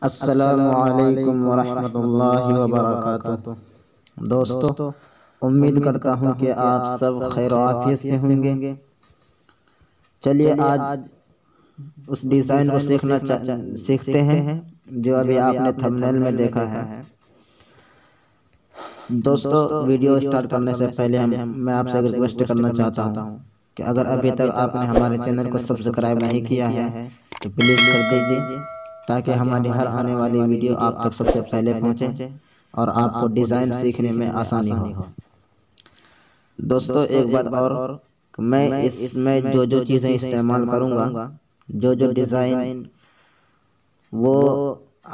अस्सलामुअलैकुम वरहमतुल्लाहि वबरकातुहू। दोस्तों, उम्मीद करता हूँ कि आप सब खैर आफियत से होंगे। चलिए आज उस डिज़ाइन को सीखते हैं जो अभी आपने थंबनेल में देखा है। दोस्तों, वीडियो स्टार्ट करने से पहले मैं आपसे रिक्वेस्ट करना चाहता हूँ कि अगर अभी तक आपने हमारे चैनल को सब्सक्राइब नहीं किया है तो प्लीज़ कर दीजिए, ताकि हमारी हर आने वाली वीडियो आप तक सबसे पहले पहुंचे और आपको डिज़ाइन सीखने में आसानी हो। दोस्तों, एक बात और, मैं इसमें जो चीज़ें इस्तेमाल करूंगा, जो डिज़ाइन, वो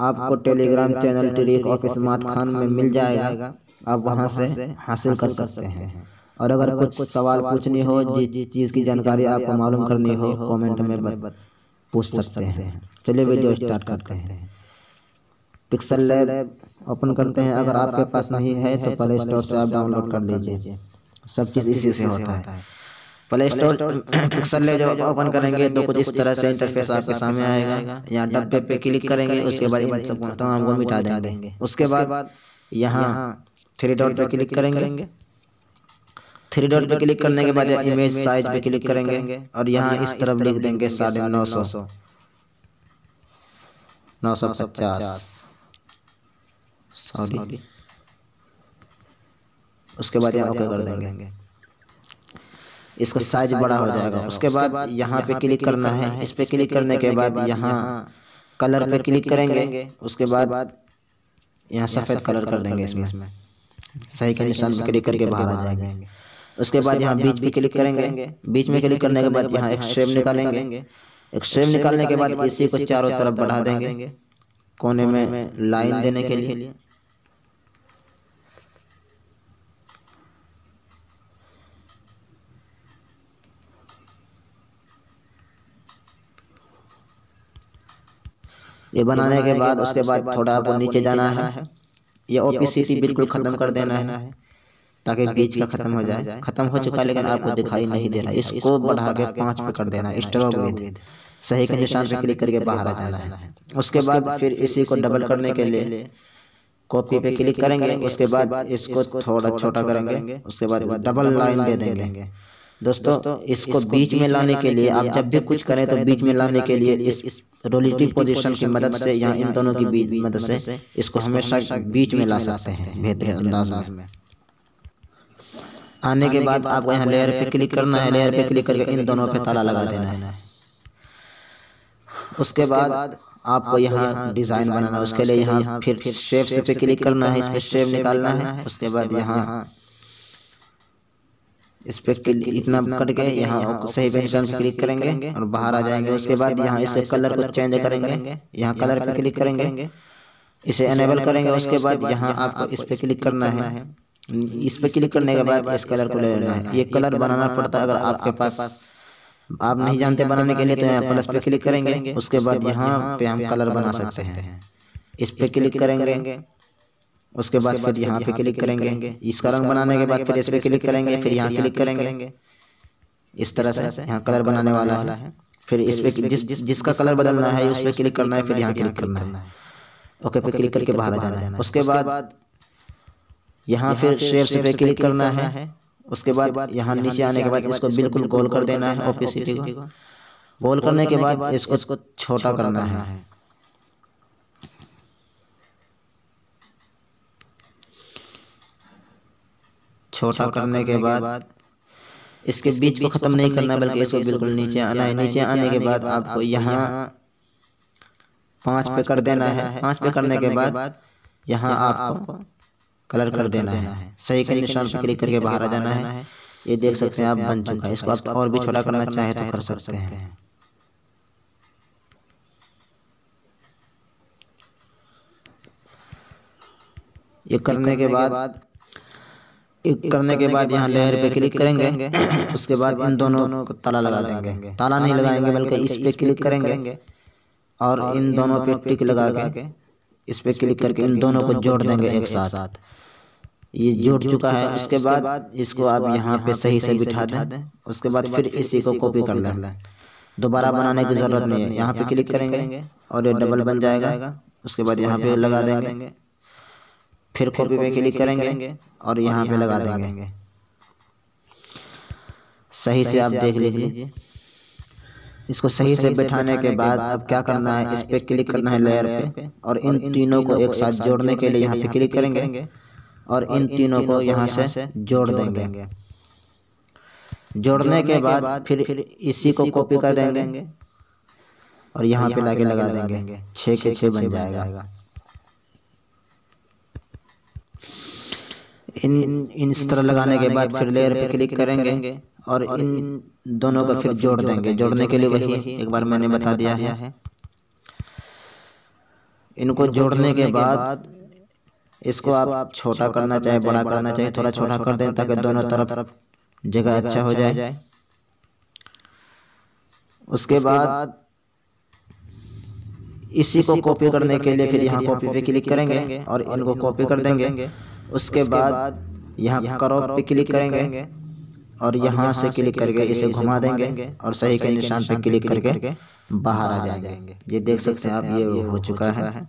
आपको Telegram channel trick of smart Khan में मिल जाएगा। आप वहां से हासिल कर सकते हैं। और अगर कुछ सवाल पूछनी हो, जिस चीज़ की जानकारी आपको मालूम करनी हो, कमेंट में पूछ सकते हैं। चलिए वीडियो स्टार्ट करते हैं। पिक्सल लैब ओपन करते हैं। अगर आपके पास नहीं है तो प्ले स्टोर से आप डाउनलोड कर लीजिए। सब चीज़ इसी से होता है। प्ले स्टोर पिक्सल लैब जब ओपन करेंगे तो कुछ इस तरह से इंटरफेस आपके सामने आएगा। यहाँ डब्बे पे क्लिक करेंगे, उसके बाद इन सब तमाम को मिटा देंगे। उसके बाद यहाँ थ्री डॉट पे क्लिक करेंगे। थ्री डॉट पे क्लिक करने के बाद इमेज साइज पे क्लिक करेंगे और यहाँ इस तरफ लिख देंगे 950 950 सॉरी। उसके बाद यहाँ ओके कर देंगे। इसका साइज बड़ा हो जाएगा। उसके बाद यहाँ पे क्लिक करना है। इस पे क्लिक करने के बाद यहाँ कलर पे क्लिक करेंगे। उसके बाद यहाँ सफ़ेद कलर कर देंगे। इसमें सही के निशान पे क्लिक करके बाहर आ जाएंगे। उसके बाद यहाँ बीच पे क्लिक करेंगे। बीच में क्लिक करने के बाद यहाँ एक शेप निकालेंगे। एक शेप निकालने के बाद इसी को चारों तरफ बढ़ा देंगे कोने में लाइन देने के लिए। ये बनाने के बाद उसके बाद थोड़ा आपको नीचे जाना है। ये ओपेसिटी बिल्कुल ख़त्म कर देना है, ताकि बीच का खत्म हो जाए। खत्म हो चुका है लेकिन आपको दिखाई नहीं दे रहा। इसको बढ़ा के 5 पे कर देना है। स्ट्रोक विद सही के निशान पे क्लिक करके बाहर आ जाना है। उसके बाद फिर इसी को डबल करने के लिए कॉपी पे क्लिक करेंगे। उसके बाद इसको थोड़ा छोटा करेंगे। उसके बाद डबल लाइन दे देंगे। दोस्तों, इसको बीच में लाने के लिए आप जब भी कुछ करें तो बीच में लाने के लिए इस रोलेटिव पोजीशन की मदद से, यहाँ इन दोनों की मदद से इसको हमेशा बीच में ला सकते हैं बेहतर अंदाज में। आने के बाद आपको यहाँ लेयर पे क्लिक करना है। लेयर पे क्लिक करके इन दोनों पे ताला लगा देना है। उसके बाद आपको यहाँ डिज़ाइन बनाना है। उसके लिए यहाँ फिर शेप पे क्लिक करना है। इस पे शेप निकालना है। उसके बाद यहाँ इस पे इतना करके यहाँ सही पे निशान पे क्लिक करेंगे और बाहर आ जाएंगे। उसके बाद यहाँ इसके कलर को चेंज करेंगे। यहाँ कलर पे क्लिक करेंगे, इसे एनेबल करेंगे। उसके बाद यहाँ आपको इस पे क्लिक करना है। इस पे क्लिक करने के बाद इस कलर को ले लेना है। ये कलर बनाना पड़ता है अगर आपके पास आप नहीं जानते बनाने के लिए तो यहाँ प्लस पे क्लिक करेंगे। उसके बाद यहाँ पे हम कलर बना सकते हैं। इस पे क्लिक करेंगे। उसके बाद फिर यहाँ पे क्लिक करेंगे। इसका रंग बनाने के बाद फिर इस पे क्लिक करेंगे। फिर यहाँ क्लिक करेंगे। इस तरह से यहाँ कलर बनाने वाला है। फिर इस पे जिसका कलर बदलना है उस पे क्लिक करना है। फिर यहाँ क्लिक करना है। ओके पे क्लिक करके बाहर आ जाना है। उसके बाद यहाँ फिर शेप्स पे क्लिक करना है। उसके बाद यहाँ नीचे आने के बाद इसको बिल्कुल गोल कर देना है। ओपेसिटी को गोल करने के बाद इसको छोटा करना है। छोटा करने के बाद इसके बीच को ख़त्म नहीं करना, बल्कि इसको बिल्कुल नीचे आना है। नीचे आने के बाद आपको यहाँ 5 पे कर देना है। 5 पे करने के बाद यहाँ आपको कलर कर देना है। सही के निशान पे क्लिक करके बाहर आ जाना है। ये देख सकते हैं आप बन चुका है। इसको आप और भी छोटा करना चाहे तो कर सकते हैं। ये करने के बाद यहाँ लेयर पे क्लिक करेंगे। उसके बाद इन दोनों को ताला लगा देंगे। ताला नहीं लगाएंगे बल्कि इस पे क्लिक करेंगे और इन दोनों पे टिक लगा के इस पे क्लिक करके इन दोनों को जोड़ देंगे एक साथ। ये जुड़ चुका है। उसके बाद इसको आप यहाँ पे सही से बिठा दें। उसके बाद फिर इसी को कॉपी कर लें। दोबारा बनाने की ज़रूरत नहीं है। यहाँ पे क्लिक करेंगे और ये डबल बन जाएगा। उसके बाद यहाँ पे लगा देंगे, फिर कॉपी पे क्लिक करेंगे और यहाँ पे लगा देंगे। सही से आप देख लीजिए। इसको सही से बैठाने के बाद अब क्या करना है, इस पे क्लिक करना है लेयर पे, और इन तीनों को एक साथ जोड़ने के लिए यहाँ पे क्लिक करेंगे और इन तीनों को यहाँ से जोड़ देंगे। जोड़ने के बाद फिर इसी को कॉपी कर देंगे और यहाँ पे लाके लगा देंगे, 6 के 6 बन जाएगा। इस तरह लगाने के बाद फिर लेयर पे क्लिक करेंगे और इन दोनों को फिर जोड़ देंगे। जोड़ने के लिए वही एक बार मैंने बता दिया है। इनको जोड़ने के बाद इसको आप छोटा करना चाहे बड़ा करना चाहे, थोड़ा छोटा कर दें ताकि दोनों तरफ जगह अच्छा हो जाए। उसके बाद इसी को कॉपी करने के लिए फिर यहाँ कॉपी पे क्लिक करेंगे और इनको कॉपी कर देंगे। उसके बाद यहाँ क्रॉप पे क्लिक करेंगे और यहाँ से क्लिक करके इसे घुमा देंगे और सही के निशान पे क्लिक करके बाहर आ जाएंगे। ये देख सकते हैं आप, ये हो चुका है।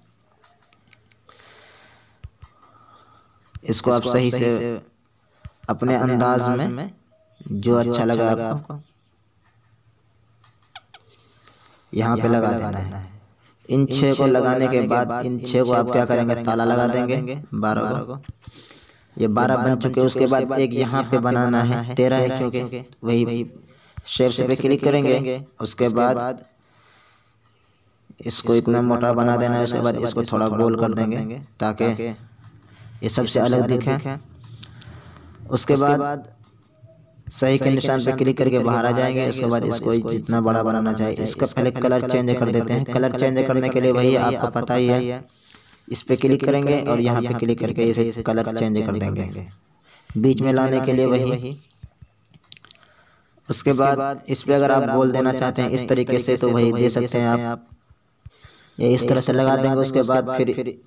इसको आप सही से अपने अंदाज में जो अच्छा लगा आपको यहाँ पे लगा देना है। इन 6 को लगाने के बाद इन 6 को आप क्या करेंगे, ताला लगा देंगे 12 को। ये 12 बन चुके। उसके बाद एक यहाँ पे बनाना है, 13 है क्योंकि वही शेप से पे क्लिक करेंगे। उसके बाद इसको इतना मोटा बना देना है। उसके बाद इसको थोड़ा गोल कर देंगे ताकि ये सबसे अलग दिखे। उसके बाद सही के निशान पे क्लिक करके बाहर आ जाएंगे। उसके बाद इसको जितना बड़ा बनाना चाहिए, इसका पहले कलर चेंज कर देते हैं। कलर चेंज करने के लिए वही आपको पता ही है, इस पे क्लिक करेंगे और यहाँ पे क्लिक करके इसे कलर चेंज कर देंगे। बीच में लाने के लिए वही। उसके बाद इस पे अगर आप बोल देना चाहते हैं इस तरीके से तो वही दे सकते हैं आप। ये इस तरह से लगा देंगे। उसके बाद फिर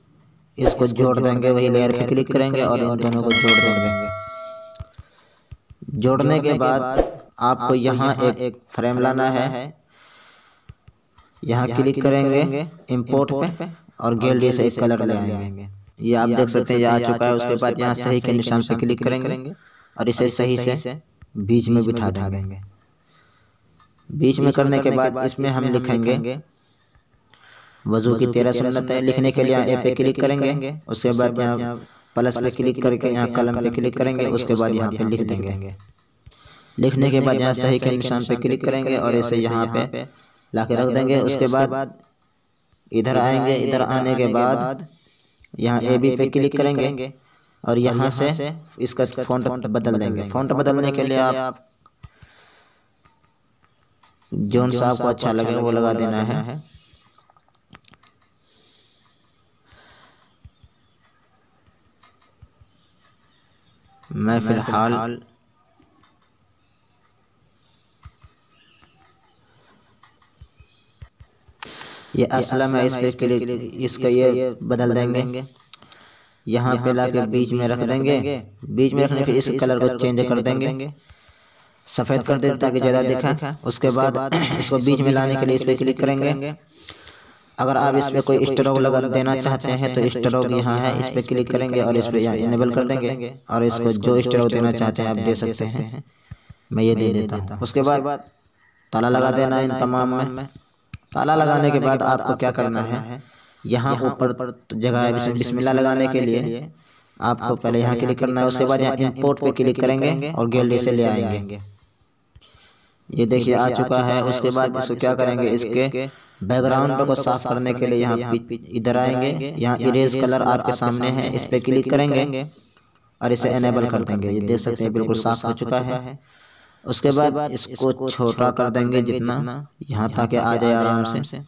इसको जोड़ देंगे, वही लेयर पे क्लिक करेंगे और इन दोनों को जोड़ देंगे। जोड़ने के बाद आपको यहाँ एक फ्रेम लाना है। यहाँ क्लिक करेंगे इंपोर्ट पे और गैलरी से एक कलर ले आएंगे। ये आप देख सकते हैं ये आ चुका है। उसके बाद यहाँ सही के निशान पे क्लिक करेंगे और इसे सही से बीच में बिठा देंगे। बीच में करने के बाद इसमें हम लिखेंगे वजू की 13 सुन्नतें। लिखने के लिए यहाँ पे क्लिक करेंगे। उसके बाद यहाँ प्लस पे क्लिक करके यहाँ कलम पे क्लिक करेंगे। उसके बाद यहाँ पे लिख देंगे। लिखने के बाद यहाँ सही के निशान पे क्लिक करेंगे और इसे यहाँ पे लाके रख देंगे। उसके बाद इधर आएंगे। इधर आने के बाद यहाँ AB पे क्लिक करेंगे और यहाँ से इसका फ़ॉन्ट बदल देंगे। फ़ॉन्ट बदलने के लिए आप जोन सा आपको अच्छा लगे वो लगा देना है। मैं फिलहाल ये असलम है, इस पे के लिए इसका ये बदल देंगे। यहाँ पे लाके बीच में रख देंगे। बीच में रखने फिर इस कलर को चेंज कर देंगे, सफ़ेद कर दें ताकि ज़्यादा दिखे। उसके बाद इसको बीच में लाने के लिए इस पे क्लिक करेंगे। अगर आप इस पे कोई स्ट्रोक लगा देना चाहते हैं तो स्ट्रोक यहाँ है, इस पे क्लिक करेंगे और इस पे यहाँ इनेबल कर देंगे और इसको जो स्ट्रोक देना चाहते हैं आप दे सकते हैं। मैं ये दे देता हूँ। उसके बाद ताला लगा देना इन तमाम में। ताला लगाने के बाद आपको क्या करना है, यहाँ ऊपर जगह है बिस्मिल्लाह लगाने के लिए आपको पहले यहाँ क्लिक करना है। उसके बाद यहाँ इंपोर्ट पे क्लिक करेंगे और गैलरी से ले आएंगे। ये देखिए आ चुका है। उसके बाद इसको क्या करेंगे, इसके बैकग्राउंड को साफ करने के लिए यहाँ इधर आएंगे। यहाँ इरेज कलर आपके सामने है, इस पे क्लिक करेंगे और इसे एनेबल कर देंगे। ये देख सकते हैं बिल्कुल साफ हो चुका है। उसके बाद इसको छोटा कर देंगे जितना यहाँ तक आ जाए आराम से।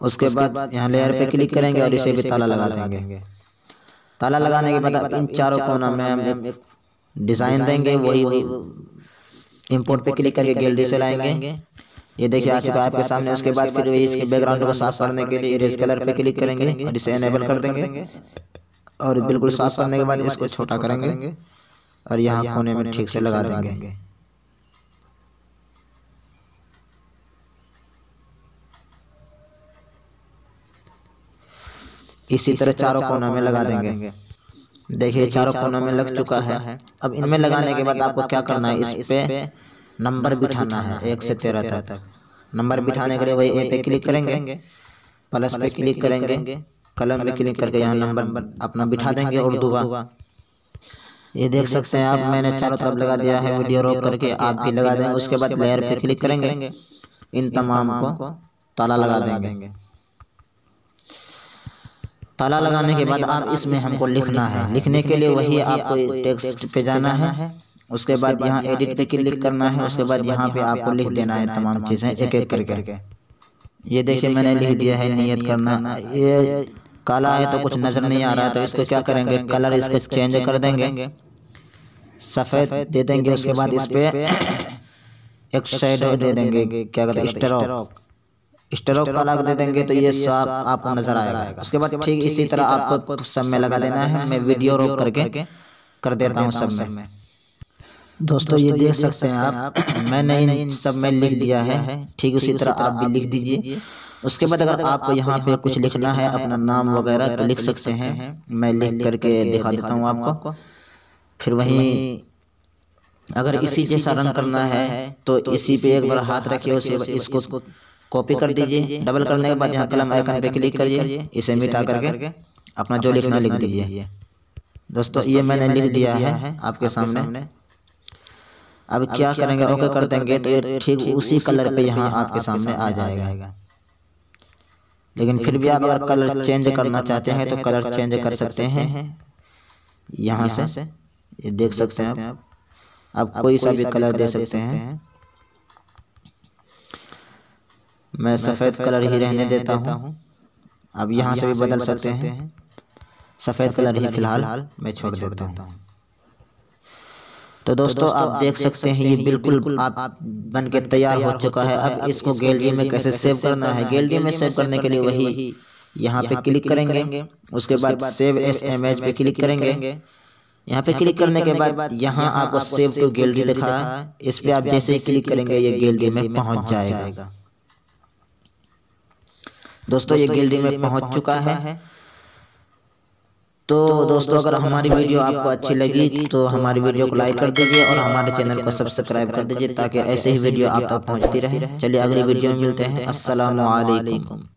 उसके बाद यहाँ लेयर पे क्लिक करेंगे और इसे भी ताला लगा देंगे। ताला लगाने के बाद इन चारों कोना में हम एक डिज़ाइन देंगे। वही इंपोर्ट पे क्लिक करके गैलरी से लाएंगे। ये देखिए आ चुका है आपके सामने। उसके बाद फिर इसके बैकग्राउंड को साफ करने के लिए इरेज कलर पे क्लिक करेंगे और इसे एनेबल कर देंगे और बिल्कुल साफ करने के बाद इसको छोटा करेंगे और यहाँ कोने में ठीक से लगा देंगे। इसी तरह चारों कोनों में लगा देंगे। देखिए चारों कोनों में लग चुका है। अब इनमें लगाने के बाद आपको क्या करना है, इस पे नंबर बिठाना है 1 से 13 तक। नंबर बिठाने के लिए वही ए पे क्लिक करेंगे, प्लस पे क्लिक करेंगे, कलम पे क्लिक करके यहाँ नंबर अपना बिठा देंगे उर्दू का। ये देख सकते हैं आप, मैंने चारों तरफ लगा दिया है, वीडियो रोक करके आप भी लगा देंगे। उसके बाद लेयर पे क्लिक करेंगे, इन तमाम को ताला लगा देंगे। ताला लगाने के बाद आप इसमें हमको लिखना है। लिखने के लिए वही आपको टेक्स्ट पे जाना है, उसके बाद यहाँ एडिट पे क्लिक करना है, उसके बाद यहाँ पे आपको लिख देना है तमाम चीज़ें एक एक करके। ये देखिए मैंने लिख दिया है नियत करना। ये काला है तो कुछ नज़र नहीं आ रहा है, तो इसको क्या करेंगे, कलर इसको चेंज कर देंगे, सफ़ेद दे देंगे। उसके बाद इस पर एक शेडो दे देंगे, क्या कहते हैं, स्ट्रोक काला दे देंगे, तो ये साफ आपको नज़र आएगा। उसके बाद ठीक इसी तरह आपको सब में लगा देना है। मैं वीडियो रोक करके कर देता हूँ सब में। दोस्तों ये देख सकते हैं आप, मैंने इन सब में लिख दिया है। ठीक उसी तरह आप भी लिख दीजिए। उसके बाद अगर आपको यहाँ पे कुछ लिखना है, अपना नाम वगैरह, तो लिख सकते हैं। मैं लिख करके दिखा देता हूँ आपको। फिर वहीं अगर इसी जैसा रन करना है तो इसी पे एक बार हाथ रखिए, इसको कॉपी कर दीजिए। डबल करने के बाद यहाँ कलम आइकन पे क्लिक करिए, इसे मिटा करके अपना जो लिखना लिख दीजिए। दोस्तों ये मैंने लिख दिया है आपके सामने। अब क्या करेंगे, ओके कर देंगे, तो ये ठीक उसी कलर पे यहाँ आपके सामने आ जाएगा। लेकिन फिर भी आप अगर कलर चेंज करना चाहते हैं तो कलर चेंज कर सकते हैं यहाँ से। ये देख सकते हैं आप कोई सा भी कलर दे सकते हैं। मैं सफ़ेद कलर ही रहने देता हूँ। अब यहाँ से भी बदल सकते हैं, सफ़ेद कलर ही फिलहाल मैं छोड़ देता हूँ। तो दोस्तों आप देख सकते हैं ये बिल्कुल आप बन के तैयार हो चुका है। अब इसको गैलरी में कैसे सेव करना है, गैलरी में सेव करने के लिए वही यहाँ पे क्लिक करेंगे, उसके बाद सेव एज इमेज पे क्लिक करेंगे। यहाँ पे क्लिक करने के बाद यहाँ आपको सेव टू गैलरी दिखा है, इस पे आप जैसे ही क्लिक करेंगे ये गैलरी में पहुँच जाएगा। दोस्तों ये गैलरी में पहुँच चुका है। तो दोस्तों अगर हमारी वीडियो आपको अच्छी लगी तो हमारी वीडियो को लाइक कर दीजिए और हमारे चैनल को सब्सक्राइब कर दीजिए, ताकि ऐसे ही वीडियो आप तक पहुंचती रहे। चलिए अगली वीडियो में मिलते हैं। अस्सलाम वालेकुम।